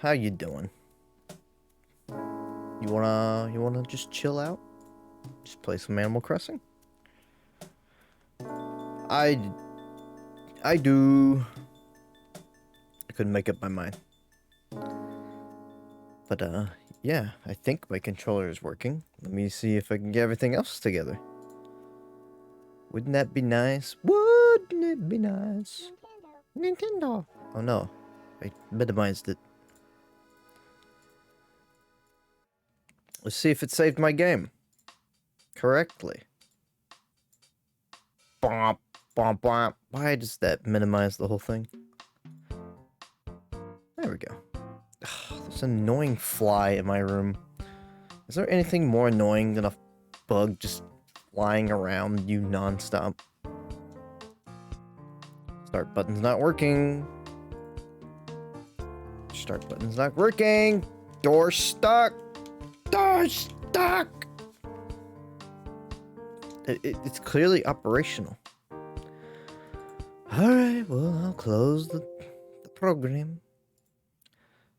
how you doing? You wanna just chill out? Just play some Animal Crossing? I do. I couldn't make up my mind. But yeah, I think my controller is working. Let me see if I can get everything else together. Wouldn't that be nice? Wouldn't it be nice? Nintendo. Oh no, I minimized it. Let's see if it saved my game correctly. Bomp, bomp, bomp. Why does that minimize the whole thing? There we go. Ugh, there's an annoying fly in my room. Is there anything more annoying than a bug just flying around you non-stop? Start button's not working. Start button's not working. Door stuck. Door stuck. It's clearly operational. Alright, well, I'll close the program.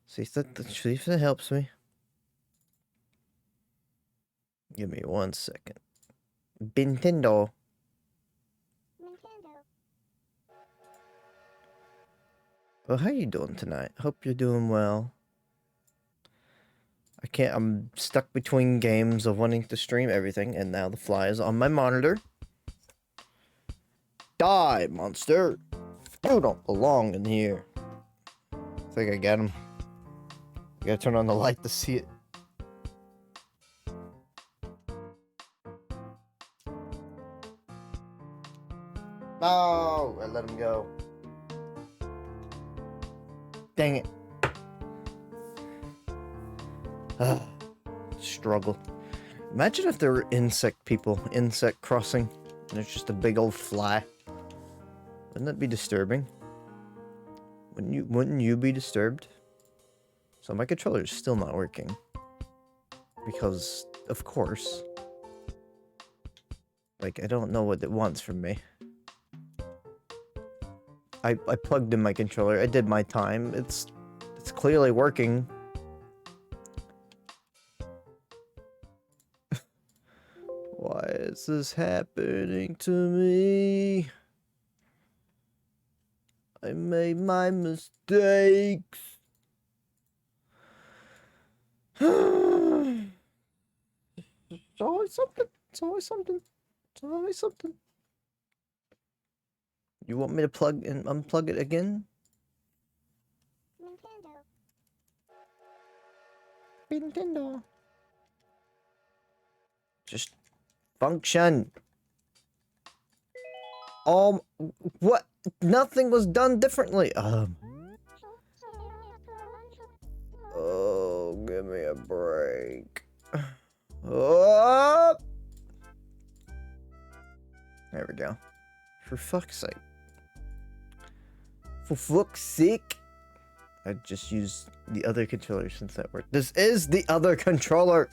See if that helps me. Give me 1 second. Nintendo. Well, how you doing tonight? Hope you're doing well. I'm stuck between games of wanting to stream everything, and now the fly is on my monitor. Die, monster! You don't belong in here. I think I got him. I gotta turn on the light to see it. No! I let him go. Dang it. Struggle. Imagine if there were insect people, insect crossing, and it's just a big old fly. Wouldn't that be disturbing? Wouldn't you be disturbed? So my controller is still not working. Because, of course. Like, I don't know what it wants from me. I plugged in my controller. I did my time. It's clearly working. Why is this happening to me? I made my mistakes. It's always something. It's always something. It's always something. You want me to plug and unplug it again? Nintendo. Just function. What? Nothing was done differently. Oh, give me a break. Oh! There we go. For fuck's sake. For fuck's sake. I just used the other controller since that worked. This is the other controller.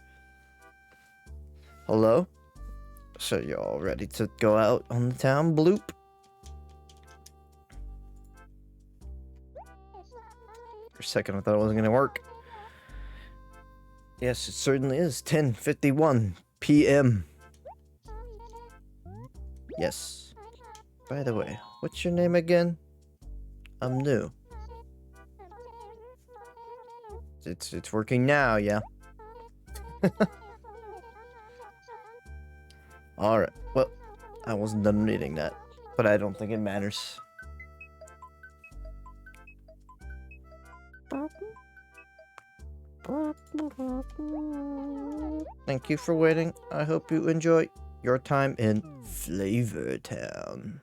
Hello? So y'all ready to go out on the town bloop? For a second I thought it wasn't gonna work. Yes, it certainly is. 10:51 p.m. Yes. By the way, what's your name again? I'm new. It's working now, yeah. Alright, well, I wasn't done reading that, but I don't think it matters. Thank you for waiting. I hope you enjoy your time in Flavor Town.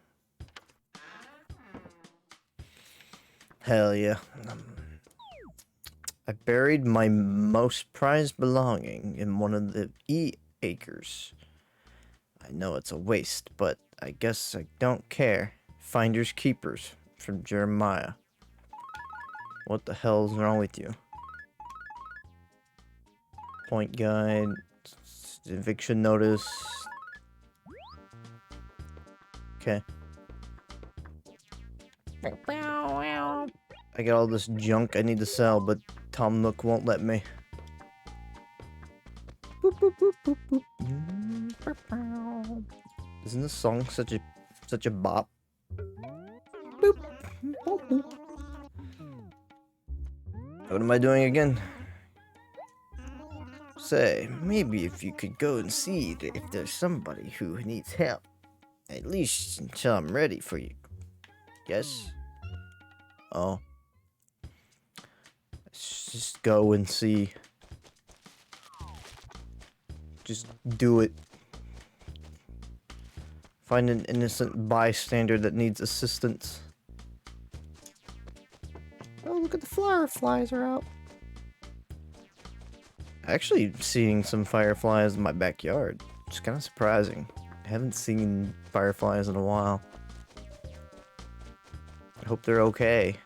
Hell yeah. I buried my most prized belonging in one of the acres. I know it's a waste, but I guess I don't care. Finders keepers from Jeremiah. What the hell's wrong with you? Point guide, eviction notice. Okay. I got all this junk I need to sell, but Tom Nook won't let me. Boop, boop, boop, boop, boop. Isn't this song such a bop? Boop, boop, boop. What am I doing again? Say, maybe if you could go and see if there's somebody who needs help. At least until I'm ready for you. Yes? Oh. Let's just go and see. Just do it. Find an innocent bystander that needs assistance. Oh, look at the fireflies are out. Actually, seeing some fireflies in my backyard. It's kind of surprising. I haven't seen fireflies in a while. I hope they're okay.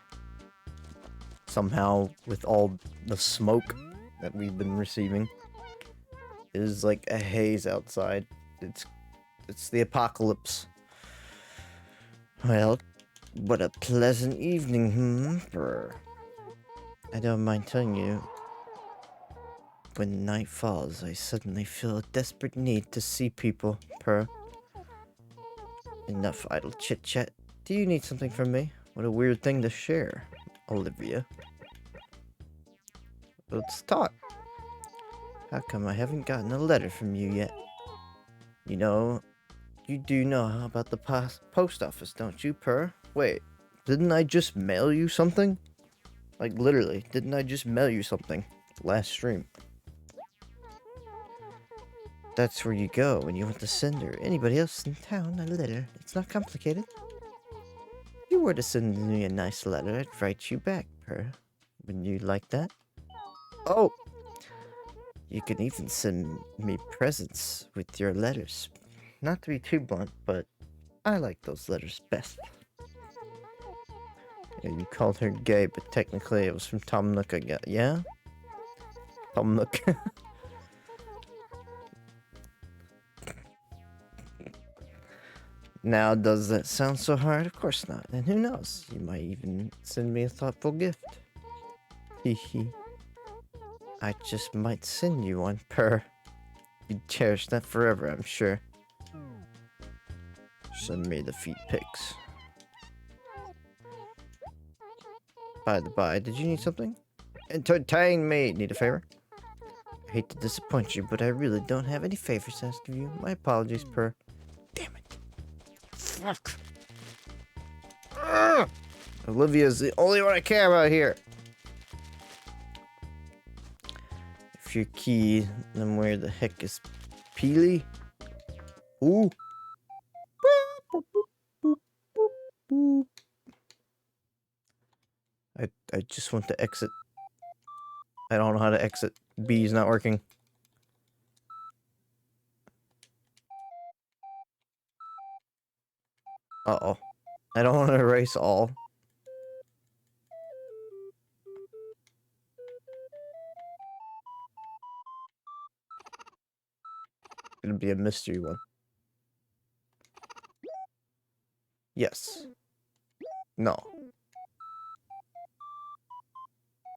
Somehow, with all the smoke that we've been receiving. It is like a haze outside. It's the apocalypse. Well, what a pleasant evening, I don't mind telling you, when night falls, I suddenly feel a desperate need to see people, Enough idle chit-chat. Do you need something from me? What a weird thing to share, Olivia. Let's talk. How come I haven't gotten a letter from you yet? You know, you do know about the post office, don't you, Wait, didn't I just mail you something? Like, literally, didn't I just mail you something last stream? That's where you go when you want to send or anybody else in town a letter. It's not complicated. If you were to send me a nice letter, I'd write you back, Wouldn't you like that? Oh! You can even send me presents with your letters. Not to be too blunt, but I like those letters best. Yeah, you called her gay, but technically it was from Tom Nook, I guess. Yeah? Tom Nook. Now, does that sound so hard? Of course not. And who knows? You might even send me a thoughtful gift. Hee. I just might send you one, You'd cherish that forever, I'm sure. Send me the feet pics. By the by, did you need something? Entertain me! Need a favor? I hate to disappoint you, but I really don't have any favors to ask of you. My apologies, Damn it. Fuck. Olivia's the only one I care about here. If you're key, then where the heck is Peely? Ooh. I just want to exit. I don't know how to exit. B is not working. Uh-oh. I don't want to erase all. It'll be a mystery one. Yes. No.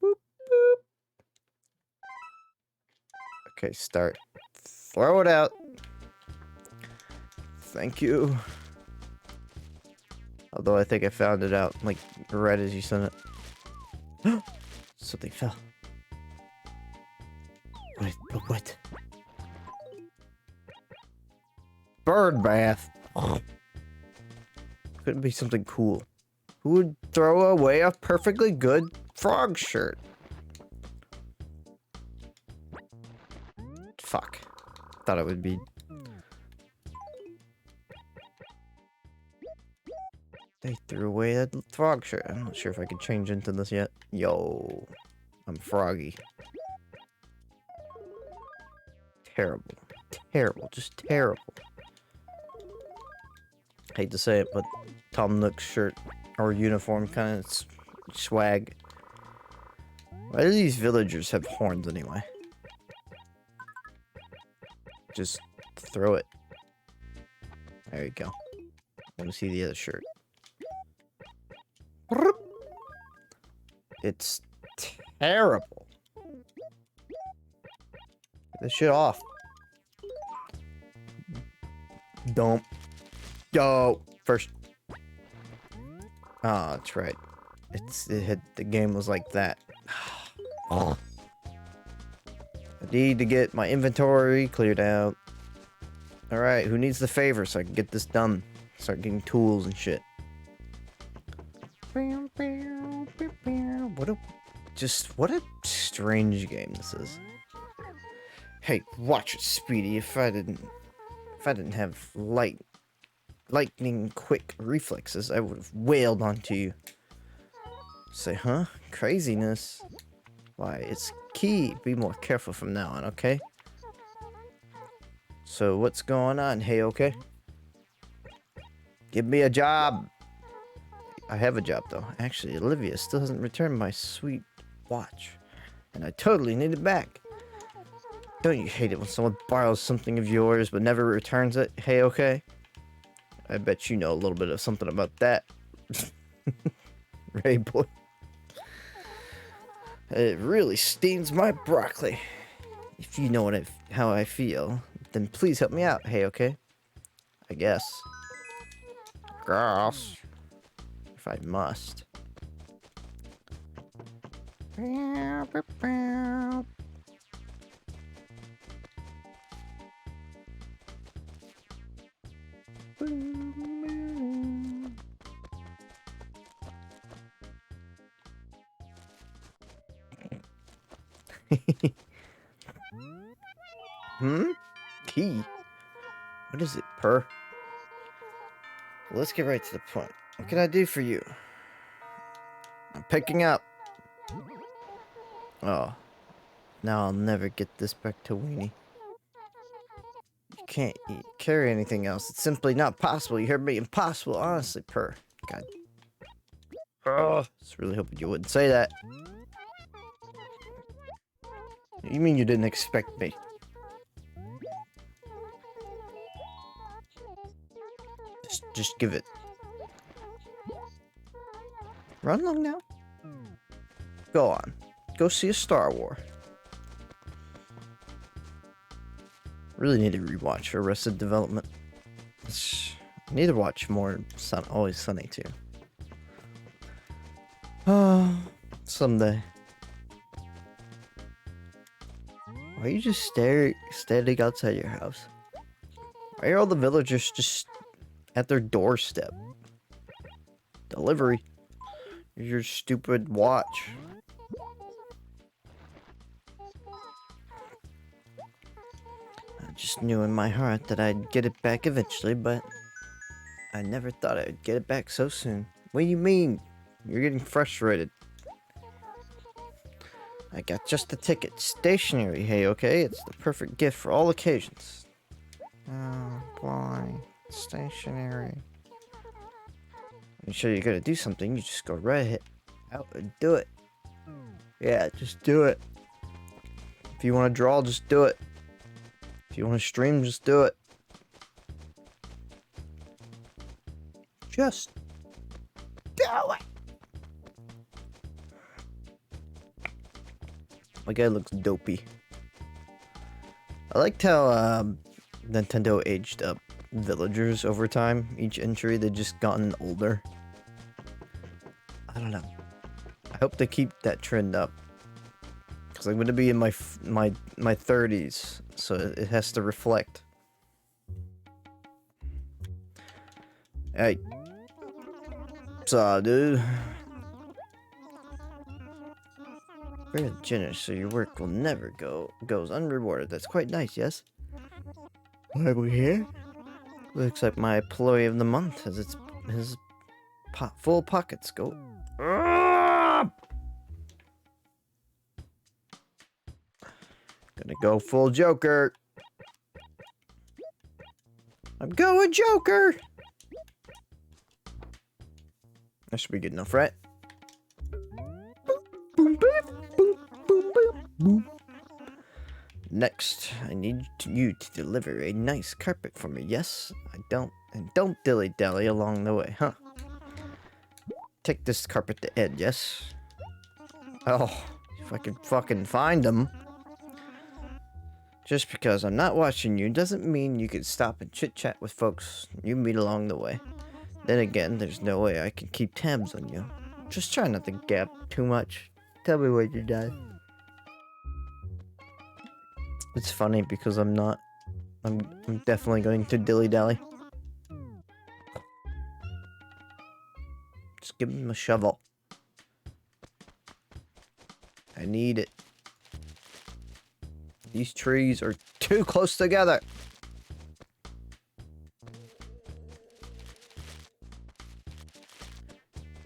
Boop, boop. Okay, start. Throw it out. Thank you. Although I think I found it out, like, right as you sent it. Something fell. What? Bird bath. Couldn't be something cool. Who would throw away a perfectly good frog shirt? Fuck. Thought it would be. They threw away that frog shirt. I'm not sure if I could change into this yet. Yo. I'm froggy. Terrible. Terrible. Just terrible. Hate to say it, but Tom Nook's shirt or uniform kind of swag. Why do these villagers have horns anyway? Just throw it. There you go. I want to see the other shirt. It's terrible. Get this shit off. Don't. Go first. Ah, that's right. The game was like that. I need to get my inventory cleared out. Alright, who needs the favor so I can get this done? Start getting tools and shit. What a strange game this is. Hey, watch it, Speedy. If I didn't have lightning quick reflexes, I would have wailed onto you. Say, huh? Craziness. Why, it's key. Be more careful from now on, okay? So what's going on? Hey, okay? Give me a job. I have a job though. Actually, Olivia still hasn't returned my sweet watch, and I totally need it back. Don't you hate it when someone borrows something of yours but never returns it? Hey, okay? I bet you know a little bit of something about that. Ray boy. It really steams my broccoli. If you know how I feel, then please help me out. Hey, okay? I guess. Gross. If I must. Key? What is it, Purr? Well, let's get right to the point. What can I do for you? I'm picking up. Oh. Now I'll never get this back to Weenie. You can't carry anything else. It's simply not possible. You heard me? Impossible. Honestly, Purr. God. Oh, I was really hoping you wouldn't say that. You mean you didn't expect me? Just give it. Run along now. Go on. Go see a Star Wars. Really need to rewatch Arrested Development. I need to watch more Always Sunny too. Someday. Why are you just standing outside your house? Why are all the villagers just at their doorstep? Delivery. Your stupid watch. I just knew in my heart that I'd get it back eventually, but I never thought I'd get it back so soon. What do you mean? You're getting frustrated. I got just the ticket. Stationery, hey, okay? It's the perfect gift for all occasions. Oh, boy. Stationery. You sure you're gonna do something, you just go right ahead out and do it. Yeah, just do it. If you want to draw, just do it. If you want to stream, just do it. Just do it. My guy looks dopey. I liked how Nintendo aged up villagers over time. Each entry, they've just gotten older. I don't know. I hope they keep that trend up. Because I'm going to be in my 30s, so it has to reflect. Hey. What's dude? Very generous, so your work will never goes unrewarded. That's quite nice, yes? Why are we here? Looks like my employee of the month has his full pockets. Go. Gonna go full Joker. I'm going Joker. That should be good enough, right? Boom, boom, boom, boom, boom, boom. Next, I need you to deliver a nice carpet for me. Yes, don't dilly-dally along the way, huh? Take this carpet to Ed, yes? Oh, if I could fucking find them. Just because I'm not watching you doesn't mean you could stop and chit-chat with folks you meet along the way. Then again, there's no way I can keep tabs on you. Just try not to gap too much. Tell me when you're done. It's funny because I'm not. I'm definitely going to dilly-dally. Just give him a shovel. I need it. These trees are too close together.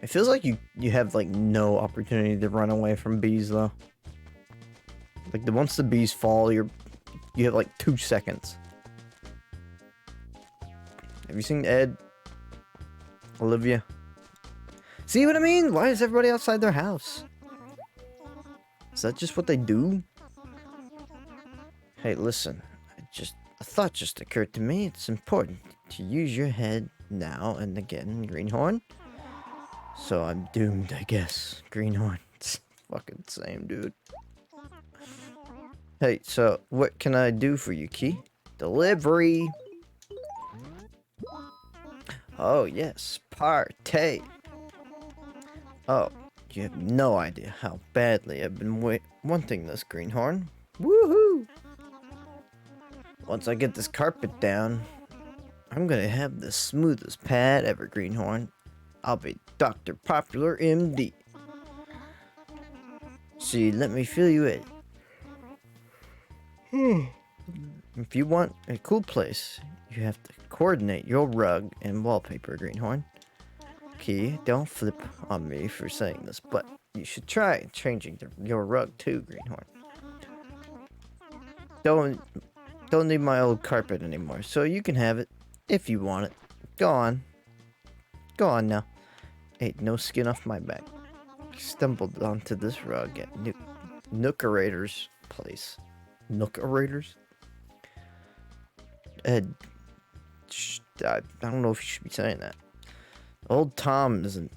It feels like you have like no opportunity to run away from bees though. Like once the bees fall, you have like 2 seconds. Have you seen Ed? Olivia? See what I mean? Why is everybody outside their house? Is that just what they do? Hey, listen. A thought just occurred to me. It's important to use your head now and again, Greenhorn. So I'm doomed, I guess. Greenhorn. It's fucking same, dude. Hey, so what can I do for you, Key? Delivery. Oh, yes. Partay. Oh, you have no idea how badly I've been wanting this, Greenhorn. Woohoo! Once I get this carpet down, I'm gonna have the smoothest pad ever, Greenhorn. I'll be Dr. Popular MD. See, let me fill you in. If you want a cool place, you have to coordinate your rug and wallpaper, Greenhorn. Key, don't flip on me for saying this, but you should try changing your rug too, Greenhorn. Don't need my old carpet anymore, so you can have it if you want it. Go on. Go on now. Hey, no skin off my back. Stumbled onto this rug at Nookerator's place. Nookerator's? Ed, I don't know if you should be saying that. Old Tom is an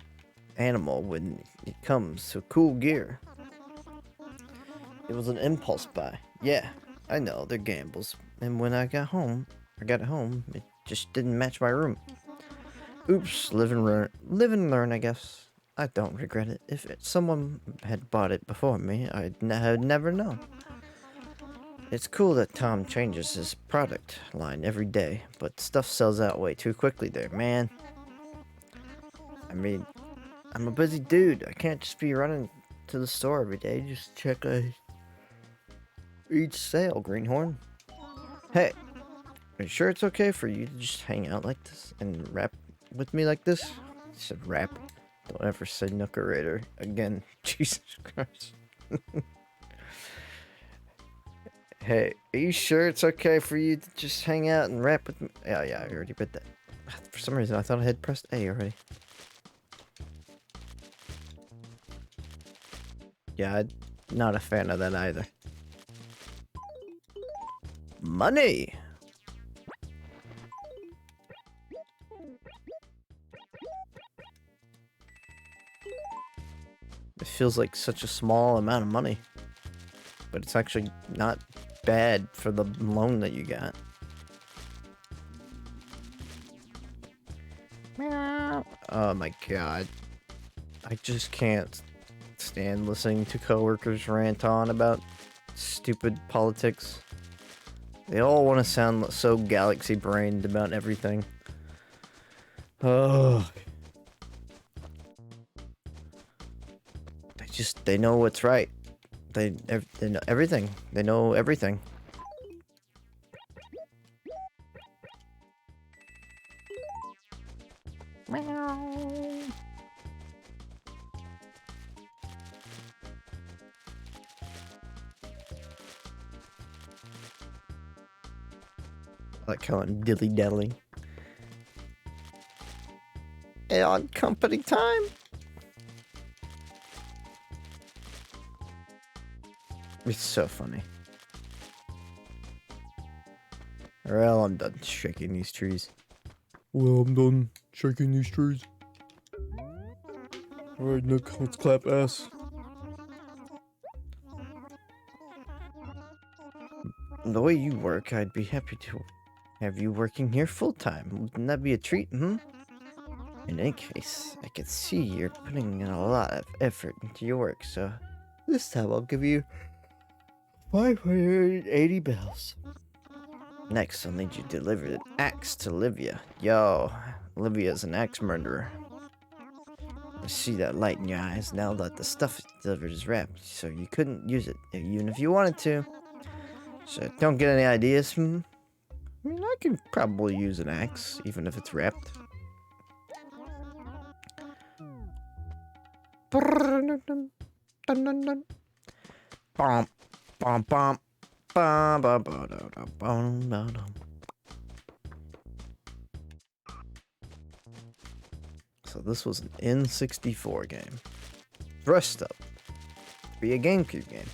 animal when it comes to cool gear. It was an impulse buy. Yeah, I know, they're gambles. And when I got it home, it just didn't match my room. Oops, live and learn, I guess. I don't regret it. If someone had bought it before me, I'd never known. It's cool that Tom changes his product line every day, but stuff sells out way too quickly there, man. I mean, I'm a busy dude. I can't just be running to the store every day. Just check each sale, Greenhorn. Hey, are you sure it's okay for you to just hang out like this and rap with me like this? I said rap. Don't ever say Nookerator again. Jesus Christ. Hey, are you sure it's okay for you to just hang out and rap with me? Yeah, I already read that. For some reason, I thought I had pressed A already. Yeah, I'm not a fan of that either. Money! It feels like such a small amount of money. But it's actually not bad for the loan that you got. Oh my god. I just can't stand listening to coworkers rant on about stupid politics. They all want to sound so galaxy-brained about everything. Oh. They know what's right. They know everything. They know everything. I like how I'm dilly-dallying. And on company time? It's so funny. Well, I'm done shaking these trees. Well, I'm done shaking these trees. Alright, Nick, let's clap ass. The way you work, I'd be happy to have you working here full-time. Wouldn't that be a treat, hmm? In any case, I can see you're putting in a lot of effort into your work, so this time I'll give you 580 bells. Next, I'll need you to deliver an axe to Livia. Yo, Livia's an axe murderer. I see that light in your eyes now that the stuff delivered is wrapped, so you couldn't use it, even if you wanted to. So don't get any ideas, hmm? I mean, I can probably use an axe, even if it's wrapped. Bom, bom, bom, bom, bom, bom, bom. So this was an N64 game. Dressed up to be a GameCube game.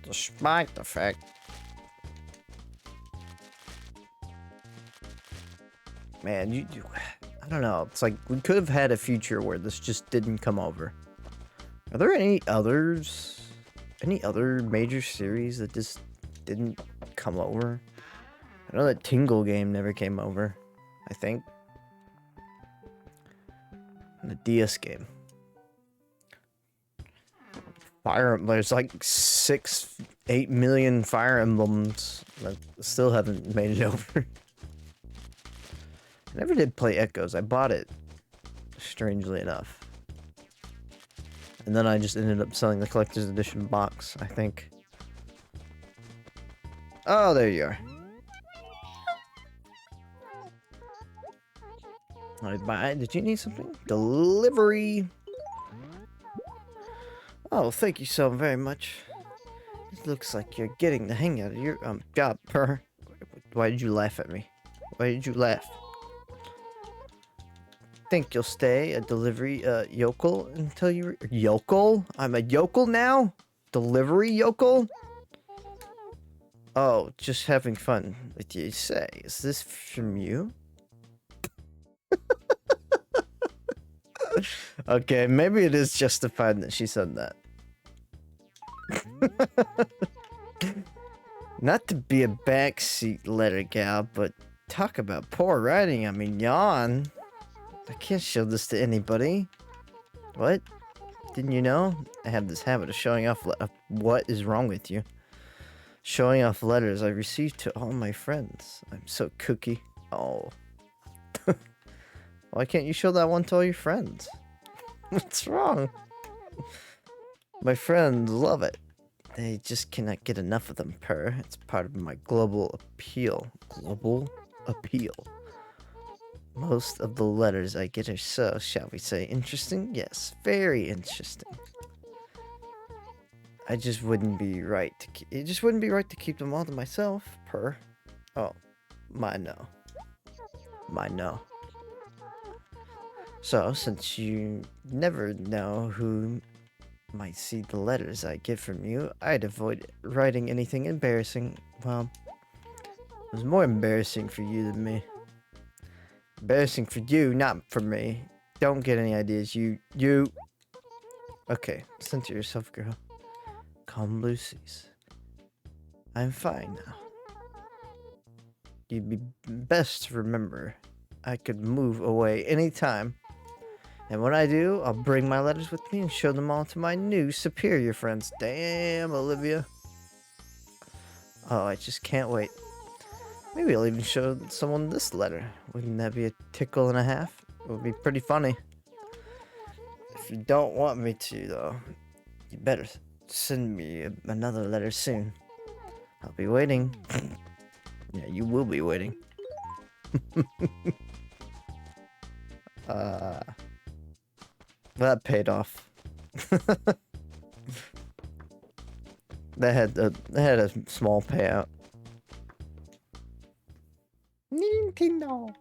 Despite the fact... Man, I don't know. It's like we could have had a future where this just didn't come over. Are there any others? Any other major series that just didn't come over? I know that Tingle game never came over, I think. And the DS game. There's like 8 million Fire Emblems that still haven't made it over. I never did play Echoes. I bought it, strangely enough. And then I just ended up selling the collector's edition box, I think. Oh, there you are. Did you need something? Delivery. Oh, thank you so very much. It looks like you're getting the hang out of your job, per. Why did you laugh at me? Why did you laugh? Think you'll stay a delivery yokel until you yokel? I'm a yokel now? Delivery yokel? Oh, just having fun. What do you say? Is this from you? Okay, maybe it is justified that she said that. Not to be a backseat letter gal, but talk about poor writing. I mean, yawn. I can't show this to anybody. What? Didn't you know? I have this habit of showing off. What is wrong with you? Showing off letters I received to all my friends. I'm so kooky. Oh. Why can't you show that one to all your friends? What's wrong? My friends love it. They just cannot get enough of them, per. It's part of my global appeal. Global appeal. Most of the letters I get are so, shall we say, interesting? Yes, very interesting. It just wouldn't be right to keep them all to myself, per. Oh, my no. My no. So, since you never know who might see the letters I get from you, I'd avoid writing anything embarrassing. Well, it was more embarrassing for you than me. Embarrassing for you, not for me. Don't get any ideas, you. Okay, center yourself, girl. Calm blue seas. I'm fine now. You'd be best to remember I could move away anytime. And when I do, I'll bring my letters with me and show them all to my new superior friends. Damn, Olivia. Oh, I just can't wait. Maybe I'll even show someone this letter. Wouldn't that be a tickle and a half? It would be pretty funny. If you don't want me to, though, you better send me another letter soon. I'll be waiting. Yeah, you will be waiting. That paid off. That had a small payout. Nintendo.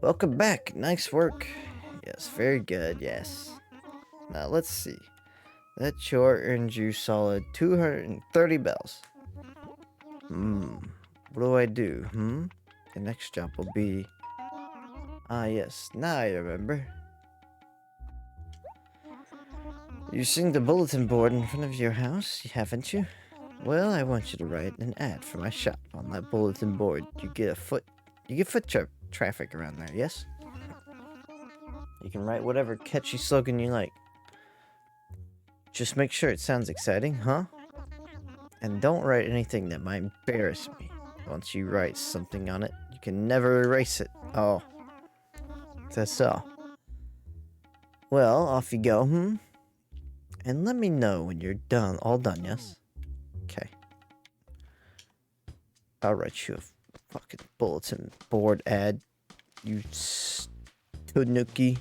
Welcome back. Nice work. Yes, very good. Yes. Now let's see. That chore earned you solid 230 bells. What do I do? The next job will be... Ah, yes. Now I remember. You've seen the bulletin board in front of your house, haven't you? Well, I want you to write an ad for my shop on that bulletin board. You get foot traffic around there, yes? You can write whatever catchy slogan you like. Just make sure it sounds exciting, huh? And don't write anything that might embarrass me. Once you write something on it, you can never erase it. Oh, that's all. Well, off you go, And let me know when you're done, all done, yes? Okay. I'll write you a fucking bulletin board ad, you tanuki.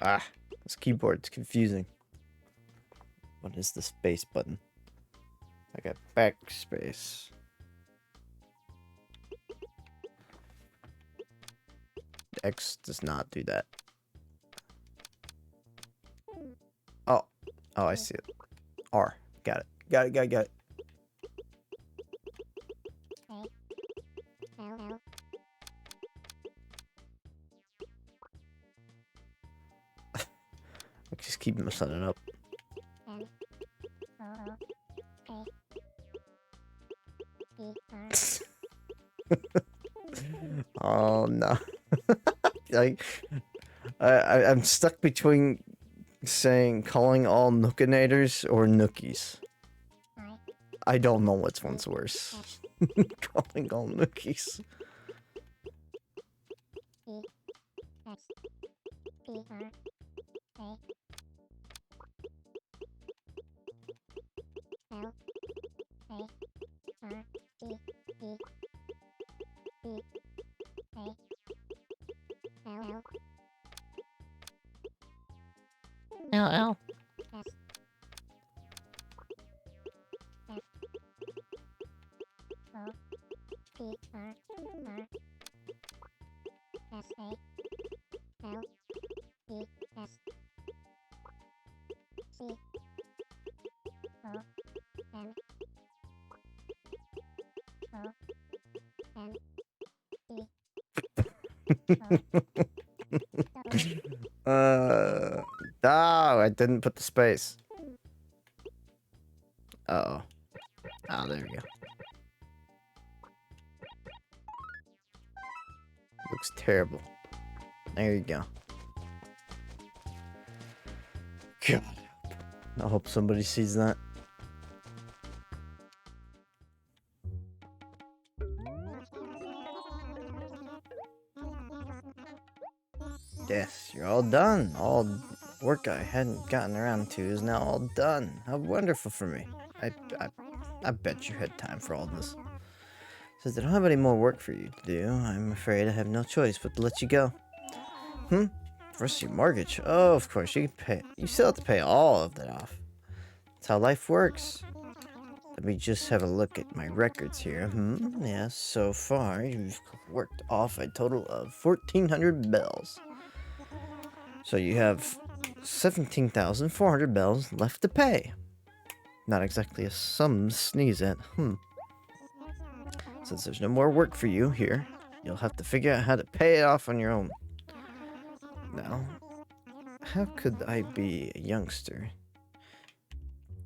Ah, this keyboard's confusing. What is the space button? I got backspace. X does not do that. Oh, I see it. R, got it. Got it. I just keep messing it up. Oh no. I'm stuck between calling all Nookinators or Nookies. I don't know which one's worse. Calling all Nookies. L. Oh, I didn't put the space. Uh-oh. Oh, there we go. Looks terrible. There you go. God. I hope somebody sees that. Yes, you're all done. All work I hadn't gotten around to is now all done. How wonderful for me. I bet you had time for all this. Says I don't have any more work for you to do. I'm afraid I have no choice but to let you go. First your mortgage. Oh, of course, you can pay. You still have to pay all of that off. That's how life works. Let me just have a look at my records here. Yes, so far you've worked off a total of 1,400 bells. So you have 17,400 bells left to pay. Not exactly a sum to sneeze at. Since there's no more work for you here, you'll have to figure out how to pay it off on your own. Now, how could I be a youngster?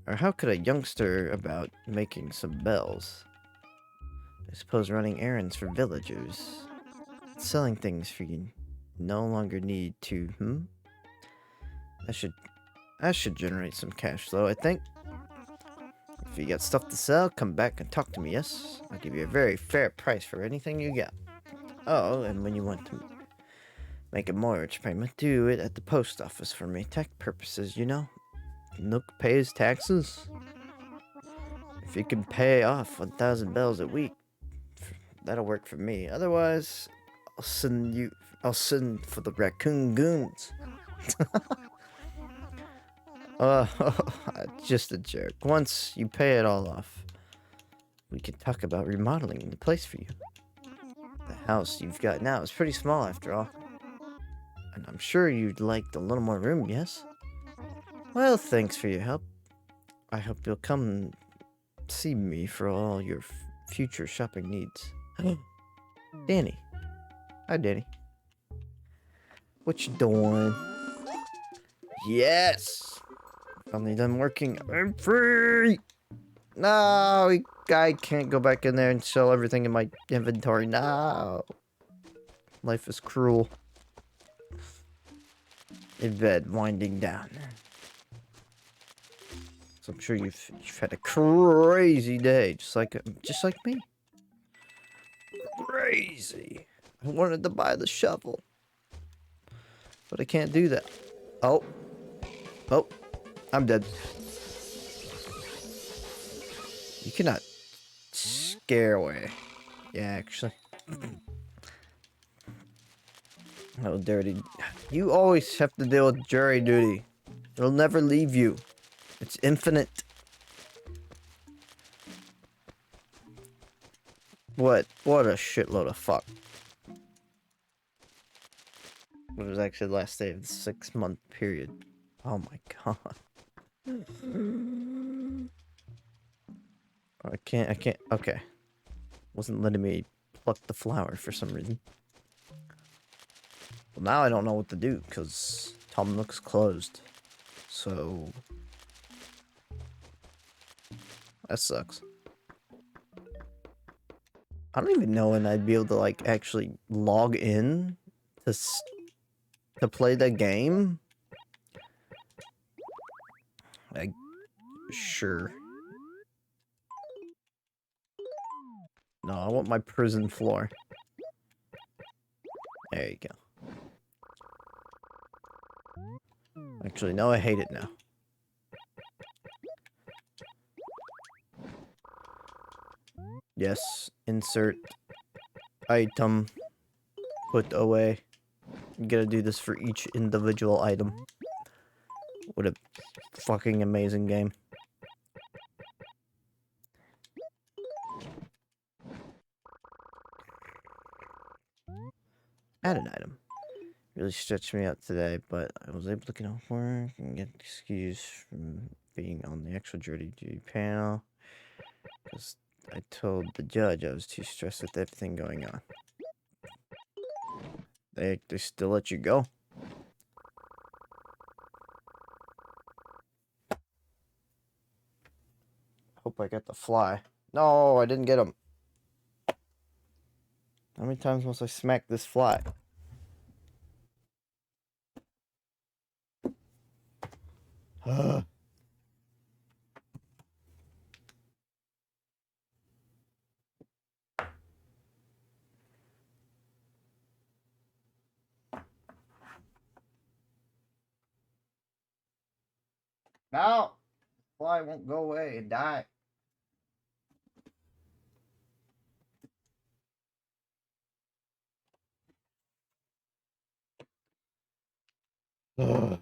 Or how could a youngster about making some bells? I suppose running errands for villagers. Selling things for you no longer need to, I should generate some cash flow, I think. If you got stuff to sell, come back and talk to me, yes? I'll give you a very fair price for anything you got. Oh, and when you want to make a mortgage payment, do it at the post office for me. Tax purposes, you know. Nook pays taxes. If you can pay off 1,000 bells a week, that'll work for me. Otherwise, I'll send for the raccoon goons. Just a joke. Once you pay it all off, we can talk about remodeling the place for you. house you've got now is pretty small after all. And I'm sure you'd like a little more room, yes? Well, thanks for your help. I hope you'll come see me for all your future shopping needs. Danny. Hi, Danny. What you doing? Yes! Finally done working. I'm free! No, I can't go back in there and sell everything in my inventory. No. Life is cruel. In bed, winding down. So I'm sure you've had a crazy day, just like me. Crazy. I wanted to buy the shovel, but I can't do that. Oh, I'm dead. You cannot scare away. Yeah, actually. Oh, dirty. You always have to deal with jury duty. It'll never leave you. It's infinite. What a shitload of fuck. It was actually the last day of the 6-month period. Oh my god. I can't. Okay. Wasn't letting me pluck the flower for some reason. Well, now I don't know what to do, because Tom Nook's closed. So... that sucks. I don't even know when I'd be able to, like, actually log in to play the game. Like, sure. No, I want my prison floor. There you go. Actually, no, I hate it now. Yes, insert item, put away. You gotta do this for each individual item. What a fucking amazing game. Add an item. Really stretched me out today, but I was able to get off work and get excused from being on the actual jury duty panel. Because I told the judge I was too stressed with everything going on. They still let you go. Hope I got the fly. No, I didn't get him. How many times must I smack this fly? No! Fly won't go away and die. Ugh.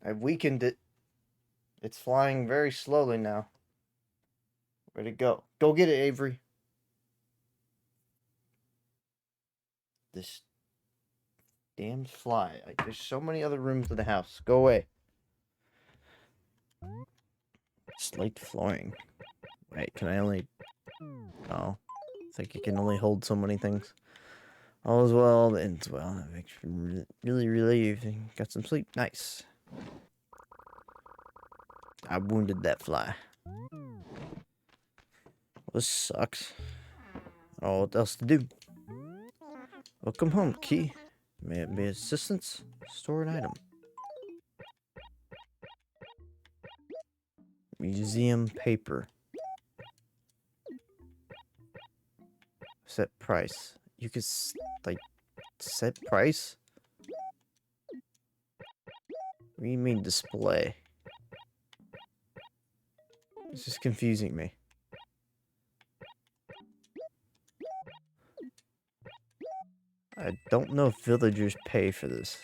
I've weakened it. It's flying very slowly now. Where'd it go? Go get it, Avery. This damn fly. Like, there's so many other rooms in the house. Go away. Slate flooring. Wait, can I only... oh. I think you can only hold so many things. All is well, that ends well. That makes me really relieved. Got some sleep. Nice. I wounded that fly. This sucks. I don't know what else to do. Welcome home, Key. May it be assistance? Store an item. Museum paper. Set price. You could, like, set price? What do you mean display? It's just confusing me. I don't know if villagers pay for this.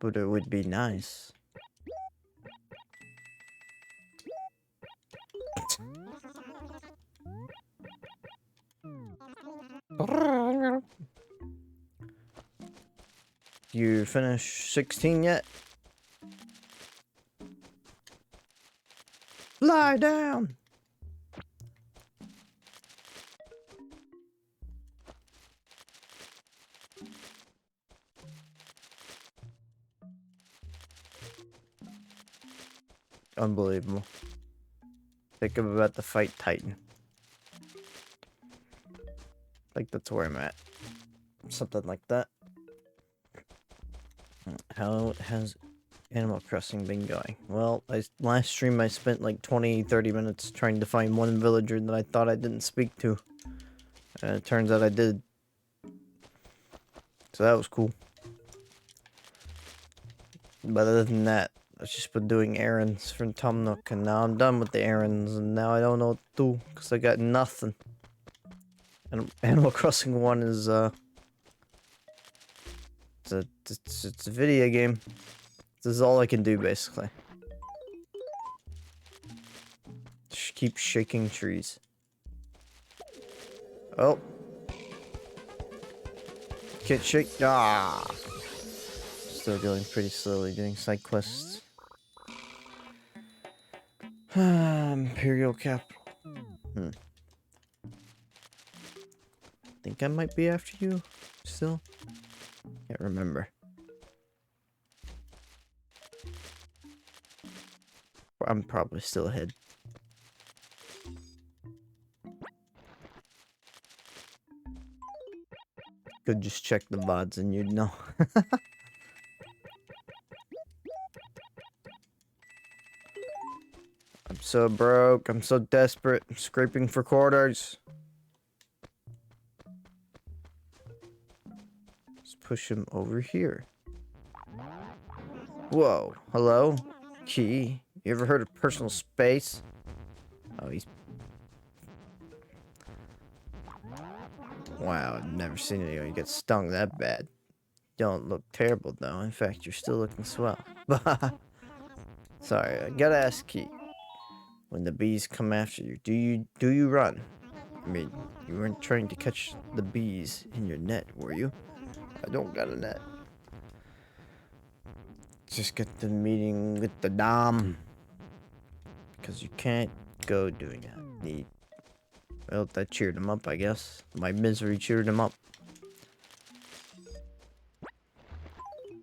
But it would be nice. You finished 16 yet? Lie down! Unbelievable. Think I'm about to fight Titan. Like that's where I'm at. Something like that. How has Animal Crossing been going? Well, last stream I spent like 20-30 minutes trying to find one villager that I thought I didn't speak to. And it turns out I did. So that was cool. But other than that, I've just been doing errands for Tom Nook, and now I'm done with the errands, and now I don't know what to do, because I got nothing. And Animal Crossing 1 is, it's a video game. This is all I can do, basically. Just keep shaking trees. Oh. Can't shake. Ah! Still going pretty slowly, doing side quests. Imperial Capital. Think I might be after you still? Can't remember. I'm probably still ahead. Could just check the VODs and you'd know. I'm so broke. I'm so desperate. I'm scraping for quarters. Let's push him over here. Whoa. Hello? Key. You ever heard of personal space? Oh, he's... Wow, I've never seen anyone get stung that bad. Don't look terrible, though. In fact, you're still looking swell. Sorry, I gotta ask Key. When the bees come after you, do you run? I mean, you weren't trying to catch the bees in your net, were you? I don't got a net. Just get the meeting with the Dom. Because you can't go doing that. Well, that cheered him up, I guess. My misery cheered him up.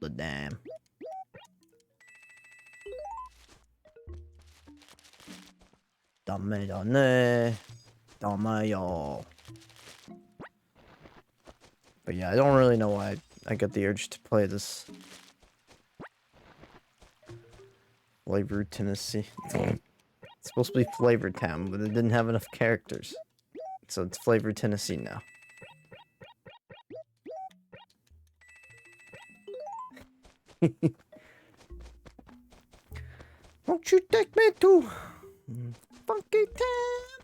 The dam. Dame, yo. But yeah, I don't really know why I got the urge to play this. Flavor Tennessee. It's supposed to be Flavor Town, but it didn't have enough characters. So it's Flavor Tennessee now. Won't you take me to Funky Town?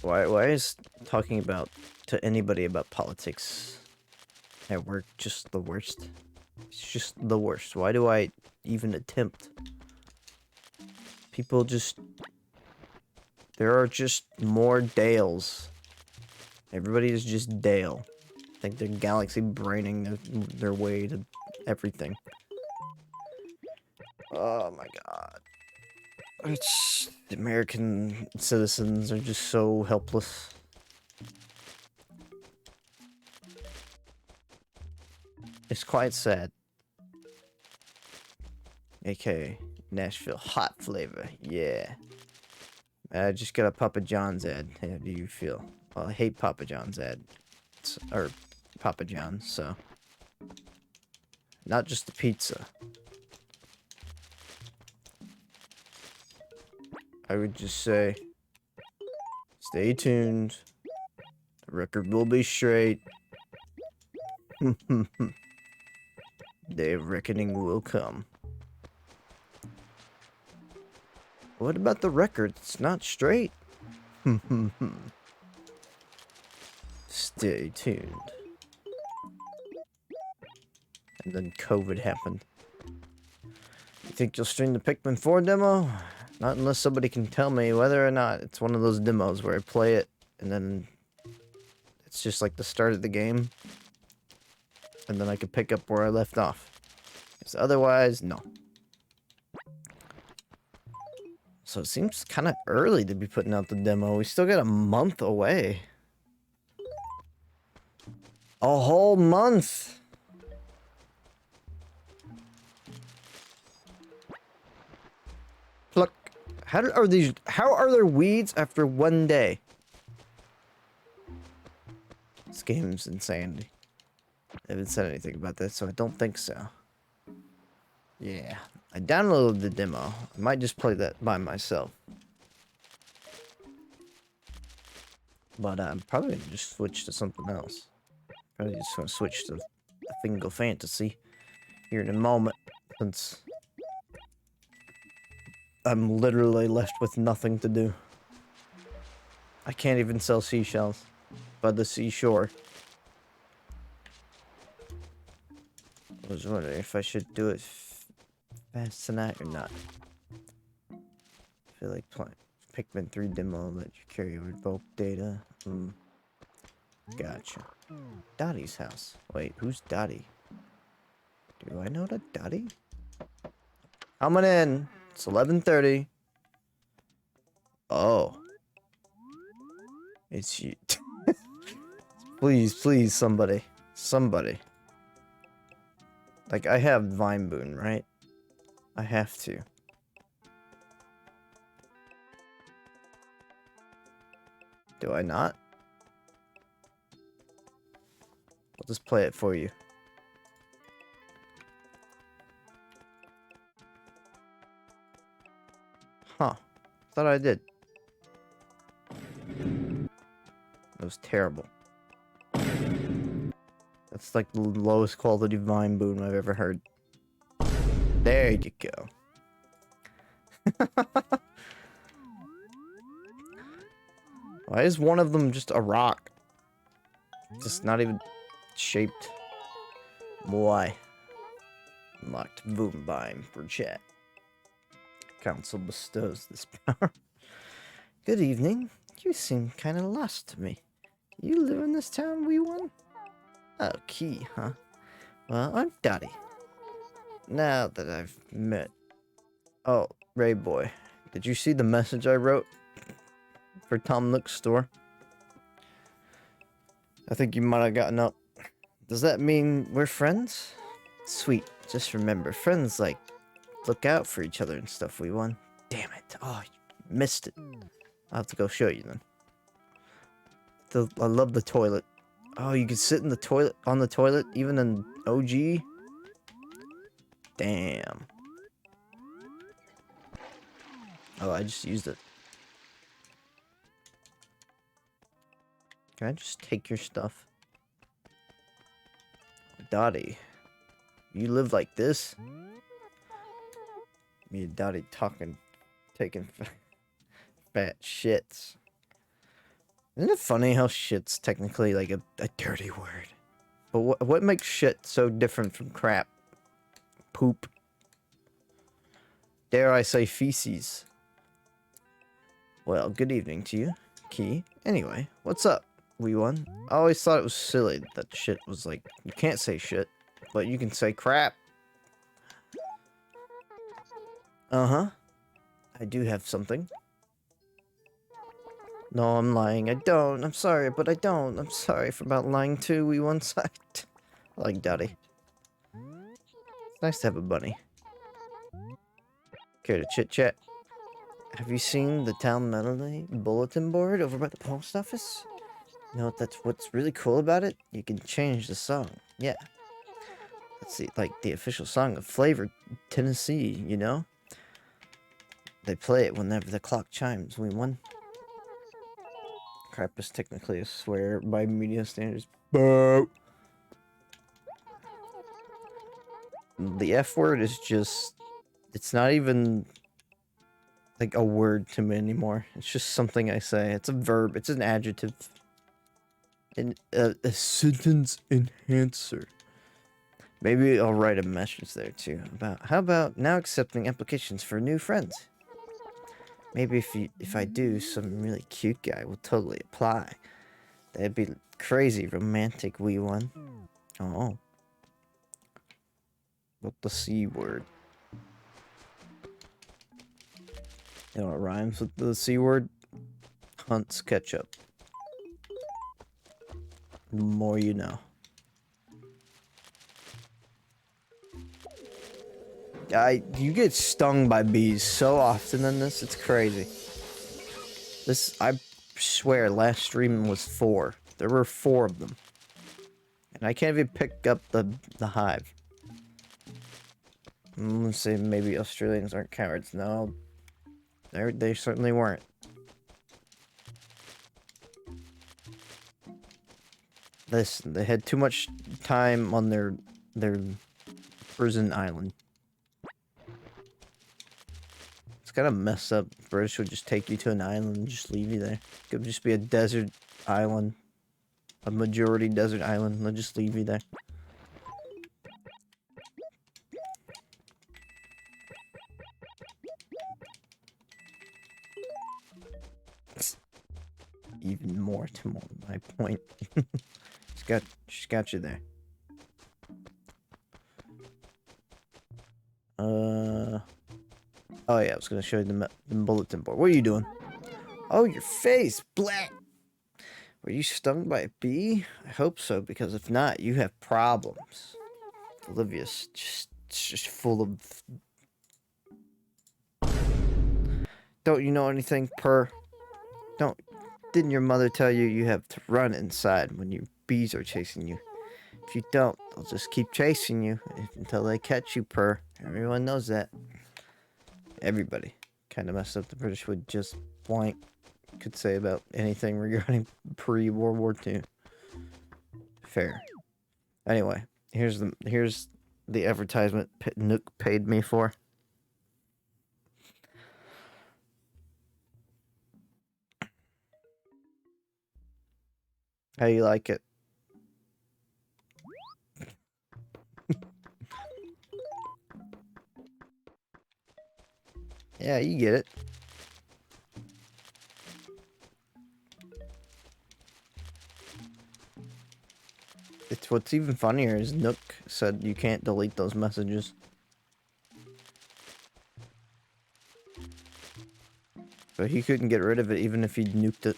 Why is talking to anybody about politics at work just the worst? It's just the worst. Why do I even attempt? People just... There are just more Dales. Everybody is just Dale. I think they're galaxy braining their way to everything. Oh my god. It's... The American citizens are just so helpless. It's quite sad. AKA Nashville hot flavor, yeah. I just got a Papa John's ad. How do you feel? Well, I hate Papa John's ad. Or Papa John's, so. Not just the pizza. I would just say, stay tuned. The record will be straight. Day of reckoning will come. What about the record? It's not straight. Stay tuned. And then COVID happened. You think you'll stream the Pikmin 4 demo? Not unless somebody can tell me whether or not it's one of those demos where I play it and then it's it's just like the start of the game. And then I can pick up where I left off. Because otherwise, no. So it seems kind of early to be putting out the demo. We still got a month away. A whole month! Pluck. How are there weeds after 1 day? This game's insanity. They haven't said anything about that, so I don't think so. Yeah, I downloaded the demo. I might just play that by myself. But I'm probably gonna just switch to something else. Probably just gonna switch to a Fingal Fantasy here in a moment, since I'm literally left with nothing to do. I can't even sell seashells by the seashore. I was wondering if I should do it fast tonight or not. I feel like playing Pikmin 3 demo let you carry over bulk data. Gotcha. Dottie's house. Wait, who's Dottie? Do I know that Dottie? Coming in. It's 11:30. Oh. It's you. Please, please, somebody. Somebody. Like, I have Vine Boon, right? I have to. Do I not? I'll just play it for you. Huh. Thought I did. That was terrible. That's like the lowest quality Vine Boon I've ever heard. There you go. Why is one of them just a rock? Just not even shaped. Why? Unlocked Boombind for chat. Council bestows this power. Good evening. You seem kind of lost to me. You live in this town, wee one? Oh, Key, huh? Well, I'm Dottie. Now that I've met... Oh, Ray Boy. Did you see the message I wrote for Tom Nook's store? I think you might have gotten up. Does that mean we're friends? Sweet. Just remember, friends, like, look out for each other and stuff, wee one. Damn it. Oh, you missed it. I'll have to go show you then. I love the toilet. Oh, you can sit in the toilet, on the toilet, even in OG? Damn. Oh, I just used it. Can I just take your stuff? Dottie, you live like this? Me and Dottie taking fat shits. Isn't it funny how shit's technically like a dirty word? But what makes shit so different from crap? Poop. Dare I say feces? Well, good evening to you, Key. Anyway, what's up, wee one? I always thought it was silly that shit was like, you can't say shit, but you can say crap. Uh-huh. I do have something. No, I'm lying. I don't. I'm sorry, but I don't. I'm sorry for about lying too, wee one side. I like Dottie. It's nice to have a bunny. Care to chit-chat? Have you seen the town melody bulletin board over by the post office? You know, what's really cool about it? You can change the song. Yeah. That's like the official song of Flavor Tennessee, you know? They play it whenever the clock chimes. We won. Crap is technically a swear by media standards. Boo! The F word is just... It's not even... like a word to me anymore. It's just something I say. It's a verb. It's an adjective. A sentence enhancer. Maybe I'll write a message there too. How about now accepting applications for new friends? Maybe if I do, some really cute guy will totally apply. That'd be crazy romantic, wee one. Oh. What the C word? You know what rhymes with the C word? Hunt's ketchup. The more you know. You get stung by bees so often in this, it's crazy. I swear, last stream was 4. There were 4 of them. And I can't even pick up the hive. I'm gonna say maybe Australians aren't cowards. No, they certainly weren't. Listen, they had too much time on their prison island. It's kind of messed up. British would just take you to an island and just leave you there. It could just be a desert island. A majority desert island. They'll just leave you there. Even more to my point. She's got you there. Oh yeah, I was gonna show you the bulletin board. What are you doing? Oh, your face, black. Were you stung by a bee? I hope so, because if not, you have problems. Olivia's just full of. Don't you know anything, Purr? Didn't your mother tell you you have to run inside when your bees are chasing you? If you don't, they'll just keep chasing you until they catch you, Purr. Everyone knows that. Everybody. Kind of messed up. The British would just blank could say about anything regarding pre-World War II. Fair. Anyway, here's the advertisement Nook paid me for. How you like it? Yeah, you get it. It's what's even funnier is Nook said you can't delete those messages. So he couldn't get rid of it even if he nuked it.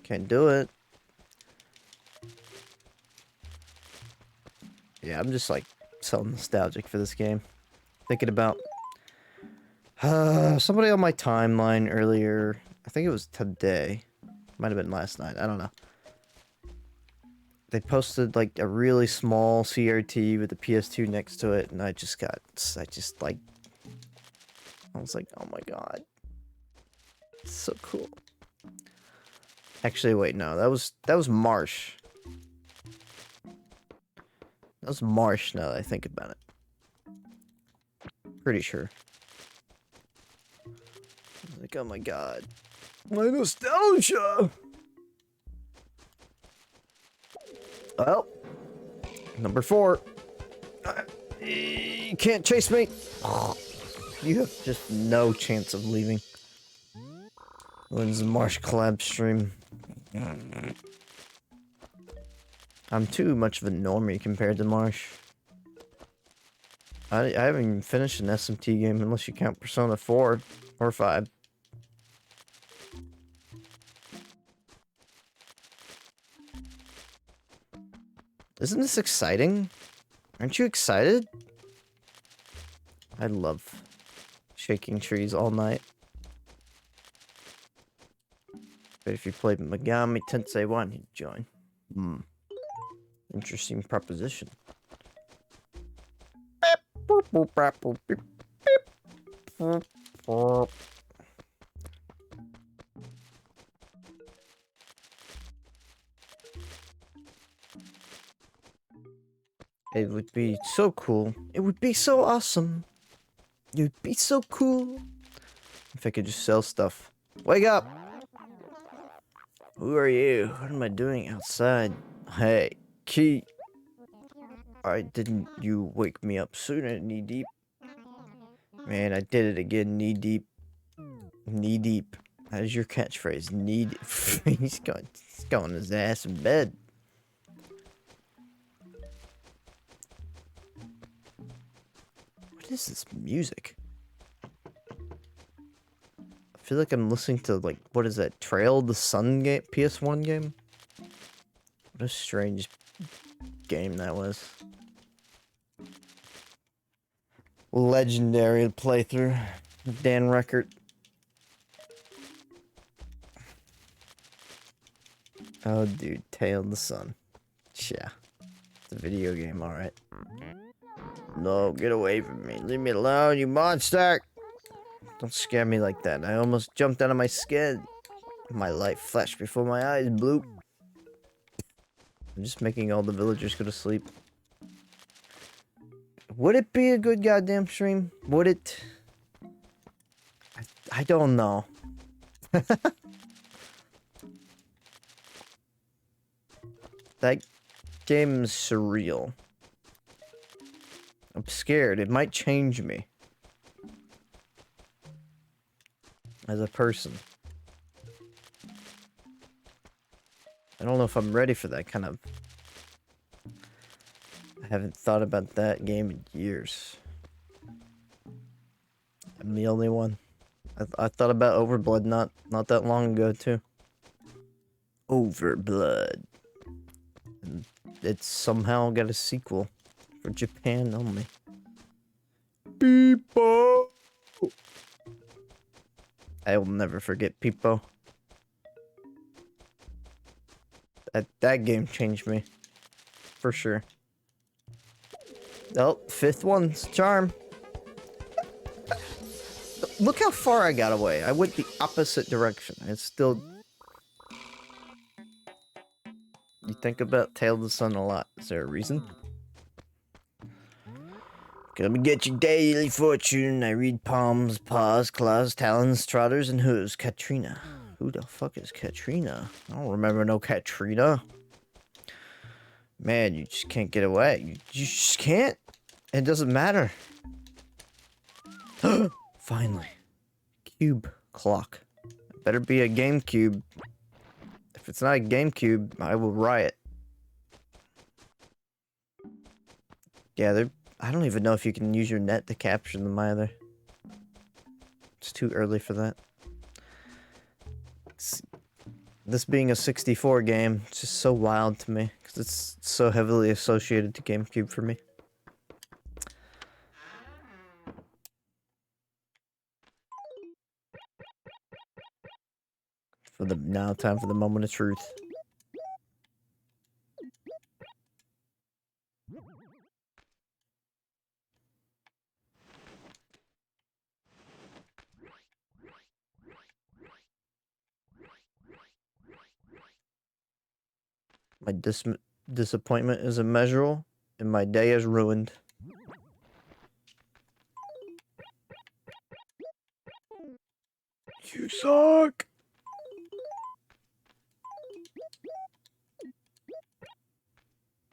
Can't do it. Yeah, I'm just like so nostalgic for this game. Thinking about somebody on my timeline earlier. I think it was today. Might have been last night. I don't know. They posted like a really small CRT with the PS2 next to it, and I was like, oh my god. It's so cool. Actually, wait, no, that was Marsh. That was Marsh now that I think about it. Pretty sure. I was like, oh my god. My nostalgia! Well, number 4. You can't chase me. You have just no chance of leaving. When's the Marsh collab stream? I'm too much of a normie compared to Marsh. I haven't even finished an SMT game unless you count Persona 4 or 5. Isn't this exciting? Aren't you excited? I love shaking trees all night. But if you played Megami Tensei 1, you'd join. Interesting proposition. It would be so cool. It would be so awesome. It would be so cool. If I could just sell stuff. Wake up! Who are you? What am I doing outside? Hey, Key. Why didn't you wake me up sooner, knee deep? Man, I did it again, knee deep. Knee deep. How's your catchphrase? Need. He's going his ass in bed. What is this music? I feel like I'm listening to, like, what is that? Trail of the Sun game? PS1 game? What a strange game that was. Legendary playthrough. Dan Record. Oh, dude. Tail of the Sun. Yeah. It's a video game, alright. No, get away from me. Leave me alone, you monster! Don't scare me like that. I almost jumped out of my skin. My light flashed before my eyes, bloop. I'm just making all the villagers go to sleep. Would it be a good goddamn stream? Would it? I don't know. That game is surreal. I'm scared. It might change me. As a person. I don't know if I'm ready for that kind of... I haven't thought about that game in years. I'm the only one. I thought about Overblood not that long ago, too. Overblood. And it's somehow got a sequel. For Japan only. Peepo! I will never forget Peepo. That game changed me. For sure. Oh, fifth one's charm. Look how far I got away. I went the opposite direction. It's still... You think about Tail of the Sun a lot. Is there a reason? Come and get your daily fortune. I read palms, paws, claws, talons, trotters, and hooves. Katrina. Who the fuck is Katrina? I don't remember no Katrina. Man, you just can't get away. You just can't. It doesn't matter. Finally. Cube clock. It better be a GameCube. If it's not a GameCube, I will riot. Yeah, I don't even know if you can use your net to capture them either. It's too early for that. This being a 64 game, it's just so wild to me. Because it's so heavily associated to GameCube for me. Now time for the moment of truth. My disappointment is immeasurable, and my day is ruined. You suck!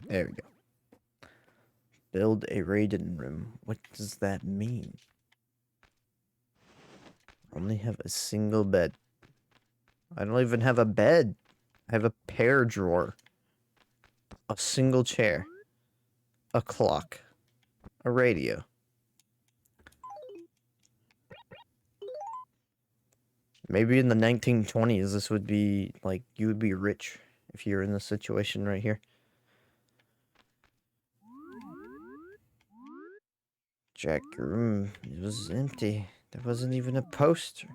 There we go. Build a raiden room. What does that mean? Only have a single bed. I don't even have a bed. I have a pear drawer. A single chair. A clock. A radio. Maybe in the 1920s, this would be, like, you would be rich if you're in this situation right here. Jack, your room, it was empty. There wasn't even a poster.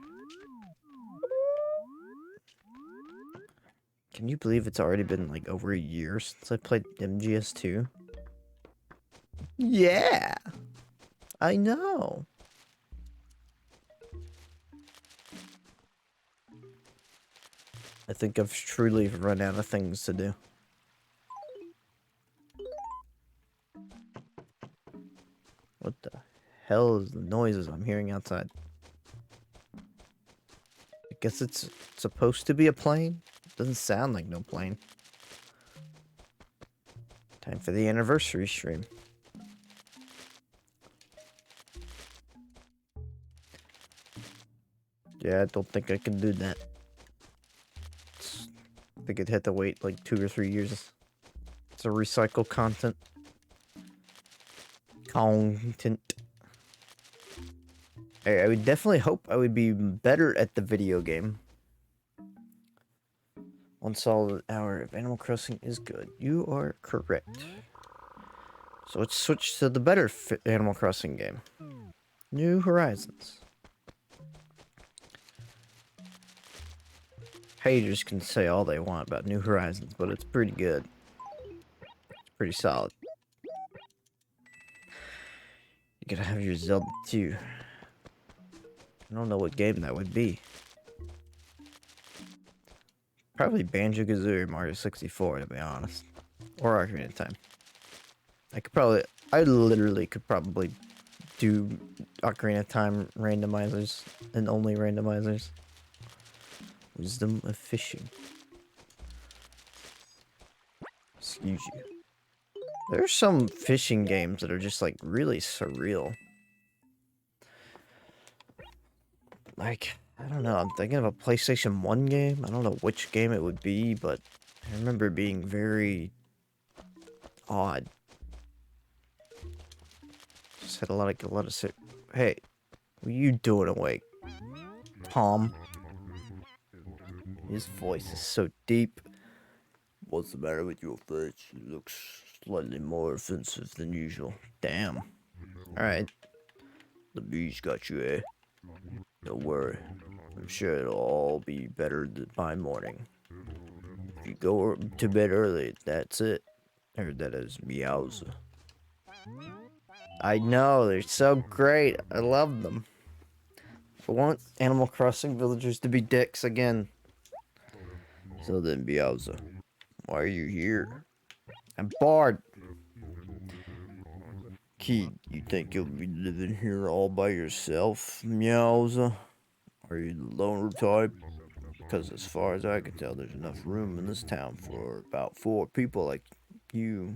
Can you believe it's already been, like, over a year since I played MGS2? Yeah! I know! I think I've truly run out of things to do. What the hell is the noises I'm hearing outside? I guess it's supposed to be a plane? Doesn't sound like no plane. Time for the anniversary stream. Yeah, I don't think I can do that. I think I'd have to wait like 2 or 3 years. It's a recycle content. I would definitely hope I would be better at the video game. 1 solid hour of Animal Crossing is good. You are correct. So let's switch to the better Animal Crossing game. New Horizons. Haters can say all they want about New Horizons, but it's pretty good. It's pretty solid. You gotta have your Zelda too. I don't know what game that would be. Probably Banjo-Kazooie or Mario 64, to be honest. Or Ocarina of Time. I literally could probably do Ocarina of Time randomizers and only randomizers. Wisdom of Fishing. Excuse you. There's some fishing games that are just like really surreal. Like, I don't know, I'm thinking of a PlayStation 1 game. I don't know which game it would be, but I remember being very odd. Just had a lot of hey, what are you doing awake? Tom. His voice is so deep. What's the matter with your face? It looks slightly more offensive than usual. Damn. Alright. The bees got you, eh? Don't worry. I'm sure it'll all be better by morning. If you go to bed early, that's it. Or that is meows. I know, they're so great. I love them. I want Animal Crossing villagers to be dicks again. So then, Meowza, why are you here? I'm bored. Kid, you think you'll be living here all by yourself, Meowza? Are you the loner type? Because as far as I can tell, there's enough room in this town for about 4 people like you.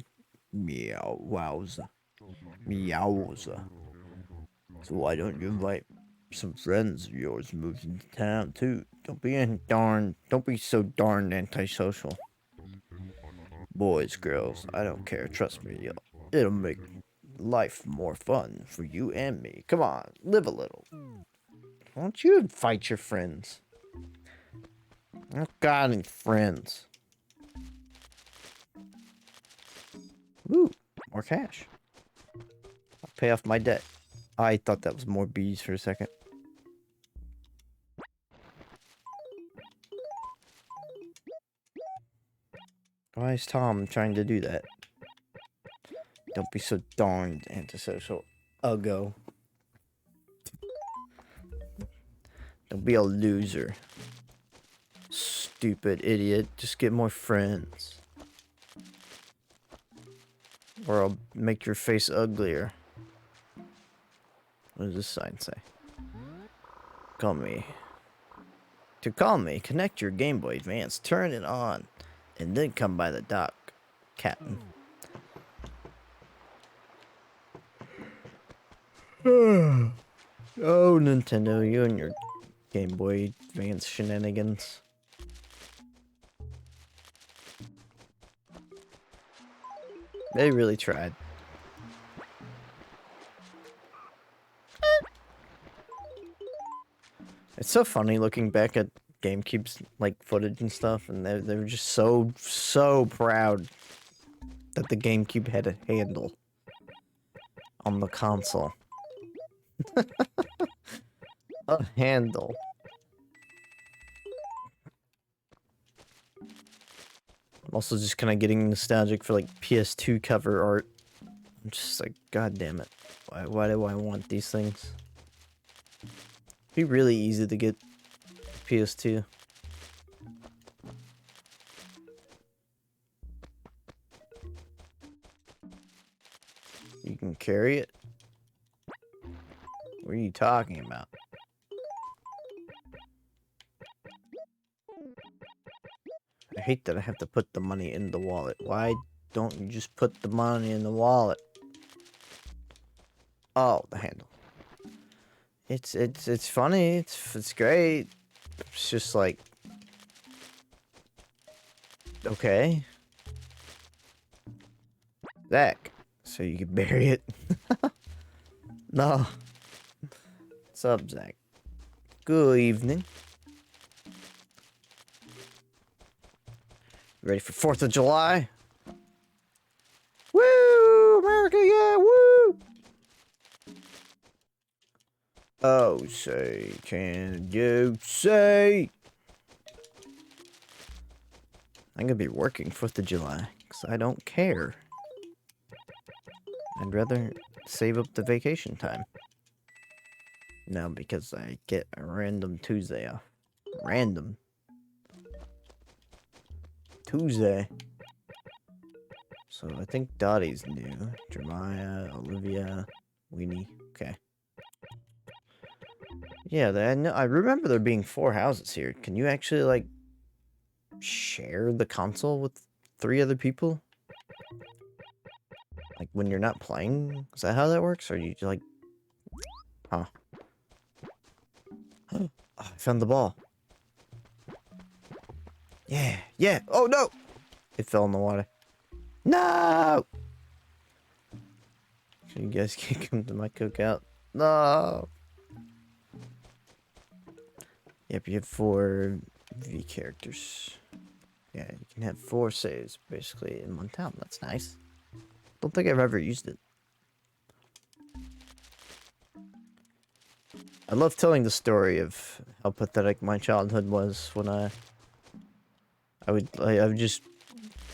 Meowza. Meowza. So why don't you invite some friends of yours moved into town too? Don't be so darn antisocial. Boys, girls, I don't care. Trust me, it'll make life more fun for you and me. Come on, live a little. Why don't you invite your friends? I don't got any friends. Ooh, more cash. I'll pay off my debt. I thought that was more bees for a second. Why is Tom trying to do that? Don't be so darned antisocial. Uggo. Don't be a loser. Stupid idiot. Just get more friends. Or I'll make your face uglier. What does this sign say? Call me. To call me, connect your Game Boy Advance, turn it on, and then come by the dock, Captain. Oh, Nintendo, you and your Game Boy Advance shenanigans. They really tried. It's so funny looking back at GameCube's like footage and stuff, and they were just so proud that the GameCube had a handle on the console. A handle. I'm also just kind of getting nostalgic for like PS2 cover art. I'm just like, god damn it. Why do I want these things? It'd be really easy to get PS2. You can carry it? What are you talking about? I hate that I have to put the money in the wallet. Why don't you just put the money in the wallet? Oh, the handle. It's funny. It's great. It's just like, okay, Zach, so you can bury it. No. What's up, Zach? Good evening. Ready for 4th of July? Woo! America, yeah, woo! Oh, say, can you say? I'm gonna be working 4th of July, because I don't care. I'd rather save up the vacation time. No, because I get a random Tuesday off. Random. Tuesday. So I think Dottie's new. Jeremiah, Olivia, Weenie. Okay. Yeah, I remember there being 4 houses here. Can you actually, like, share the console with 3 other people? Like, when you're not playing? Is that how that works? Or you, like... Huh. Oh, I found the ball. Yeah, yeah. Oh, no! It fell in the water. No! So you guys can't come to my cookout. No! Yep, you have 4 V characters. Yeah, you can have 4 saves, basically, in one town. That's nice. Don't think I've ever used it. I love telling the story of how pathetic my childhood was when I would just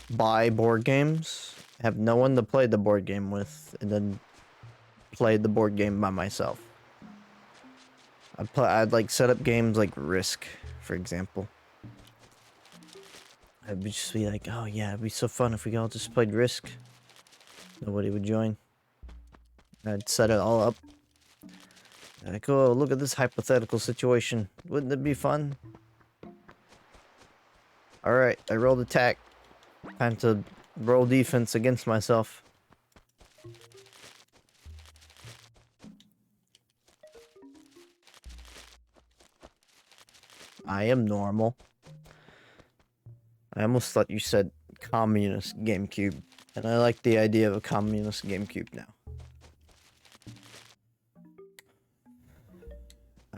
buy board games, have no one to play the board game with, and then play the board game by myself. I'd like set up games like Risk, for example. I'd just be like, oh yeah, it'd be so fun if we all just played Risk. Nobody would join. I'd set it all up. Like, oh, look at this hypothetical situation. Wouldn't it be fun? Alright, I rolled attack. Time to roll defense against myself. I am normal. I almost thought you said communist GameCube, and I like the idea of a communist GameCube now.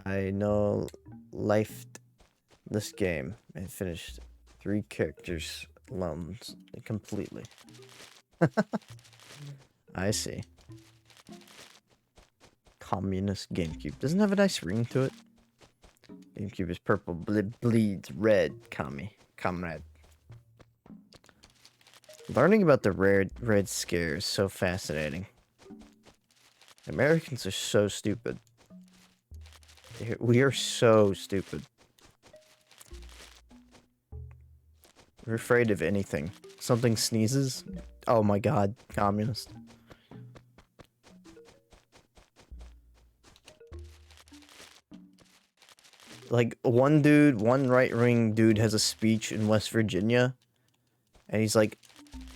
I know lifed this game and finished 3 characters alone completely. I see. Communist GameCube. Doesn't have a nice ring to it. GameCube is purple, bleeds red, comrade. Learning about the Red Scare is so fascinating. Americans are so stupid. We are so stupid. We're afraid of anything. Something sneezes? Oh my god, communist. Like, one right-wing dude has a speech in West Virginia, and he's like,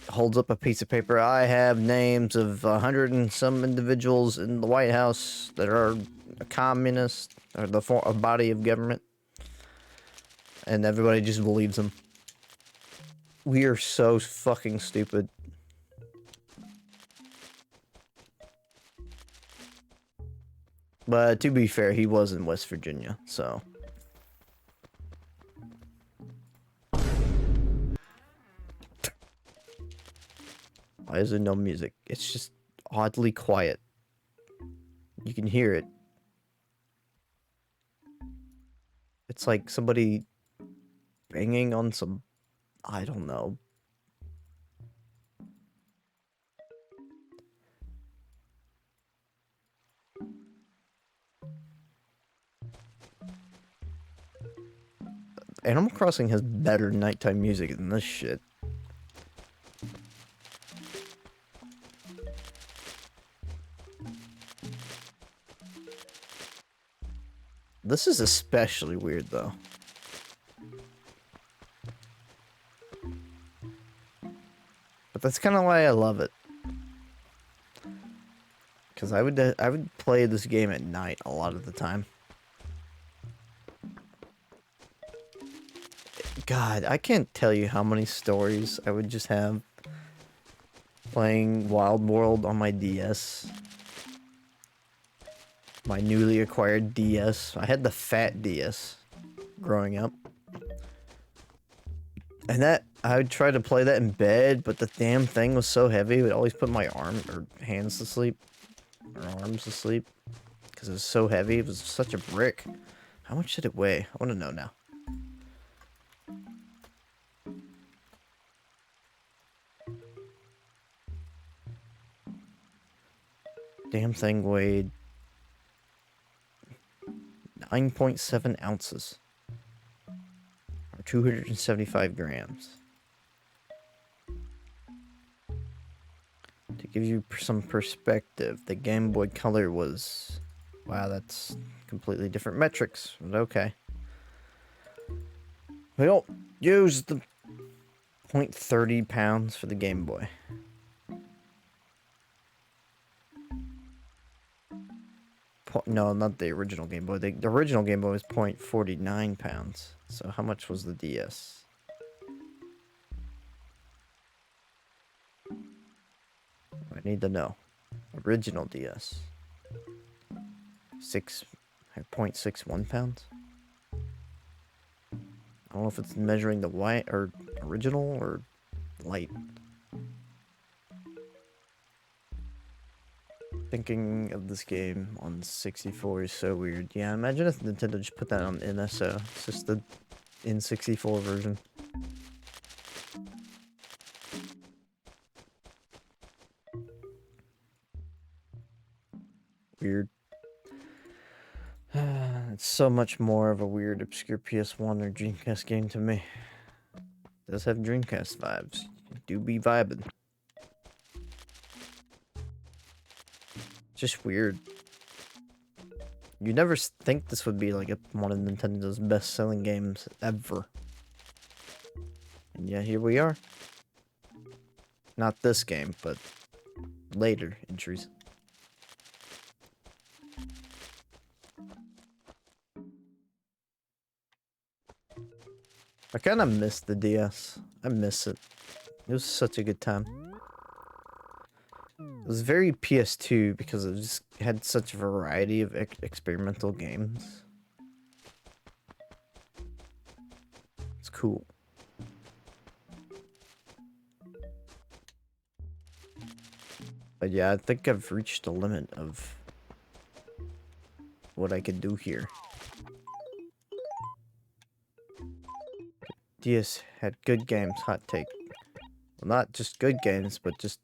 holds up a piece of paper. I have names of 100 and some individuals in the White House that are a communist, or a body of government. And everybody just believes him. We are so fucking stupid. But to be fair, he was in West Virginia, so... Why is there no music? It's just oddly quiet. You can hear it. It's like somebody banging on some... I don't know. Animal Crossing has better nighttime music than this shit. This is especially weird, though. But that's kind of why I love it. Because I would play this game at night a lot of the time. God, I can't tell you how many stories I would just have playing Wild World on my DS. My newly acquired DS. I had the fat DS growing up. And that, I would try to play that in bed, but the damn thing was so heavy, it would always put my hands to sleep. Or arms to sleep. Because it was so heavy, it was such a brick. How much did it weigh? I want to know now. Damn thing weighed 9.7 ounces. Or 275 grams. To give you some perspective, the Game Boy Color was... Wow, that's completely different metrics, but okay. We don't use the 0.30 pounds for the Game Boy. No, not the original Game Boy. The original Game Boy was 0.49 pounds. So how much was the DS? I need to know. Original DS. 0.61 pounds? I don't know if it's measuring the white or original or light. Thinking of this game on 64 is so weird. Yeah, imagine if Nintendo just put that on NSO. It's just the N64 version. Weird. It's so much more of a weird, obscure PS1 or Dreamcast game to me. It does have Dreamcast vibes. You do be vibing. Just weird. You never think this would be like one of Nintendo's best-selling games ever. And yeah, here we are. Not this game, but later entries. I kind of miss the DS. I miss it. It was such a good time. It was very PS2 because it just had such a variety of experimental games. It's cool. But yeah, I think I've reached the limit of what I could do here. DS had good games, hot take. Well, not just good games, but just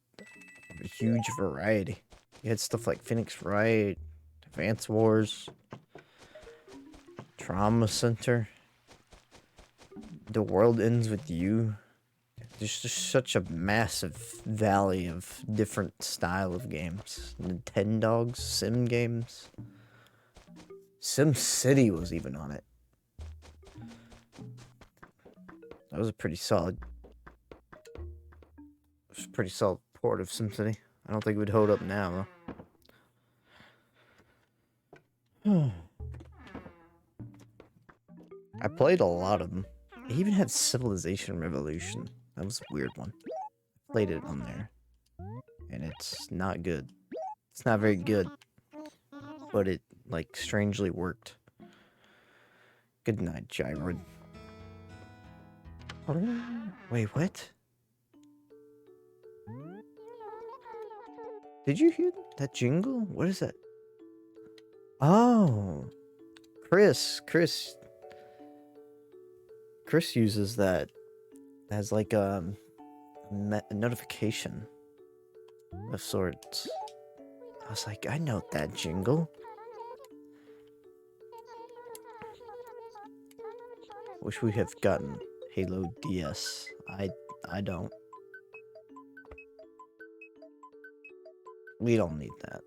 a huge variety. You had stuff like Phoenix Wright, Advance Wars, Trauma Center, The World Ends With You. There's just such a massive valley of different style of games. Nintendogs, Sim games. Sim City was even on it. That was a pretty solid. It was a pretty solid port of SimCity. I don't think it would hold up now, though. I played a lot of them. I even had Civilization Revolution. That was a weird one. I played it on there. And it's not good. It's not very good. But it, like, strangely worked. Good night, Gyron. Wait, what? Did you hear that jingle? What is that? Oh. Chris uses that as like a notification of sorts. I was like, I know that jingle. Wish we have gotten Halo DS. I don't. We don't need that.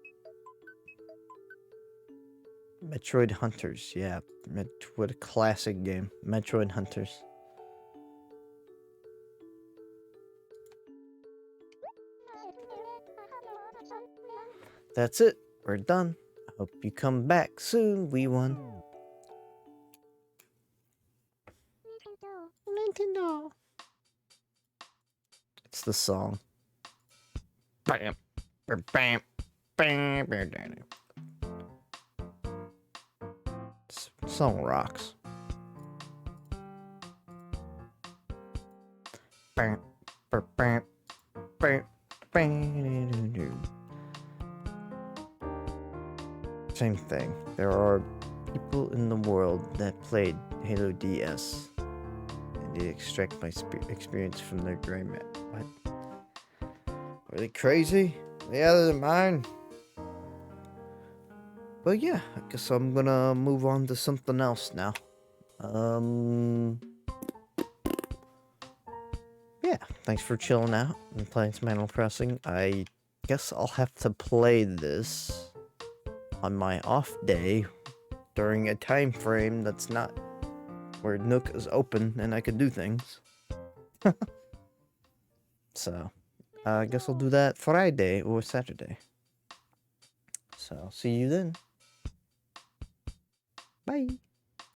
Metroid Hunters, yeah. What a classic game. Metroid Hunters. That's it. we're done. I hope you come back soon, wee one. Nintendo. It's the song. Bam, bam, bam, bam, bam. Song rocks. Bam, bam, bam, bam, bam. Same thing. There are people in the world that played Halo DS, and they extract my experience from their gray map. What? Are they crazy? Are they out of their mind? But yeah, I guess I'm gonna move on to something else now. Yeah, thanks for chilling out and playing some Animal Crossing. I guess I'll have to play this on my off day during a time frame that's not where Nook is open and I can do things. So, I guess I'll do that Friday or Saturday. So, see you then. Bye.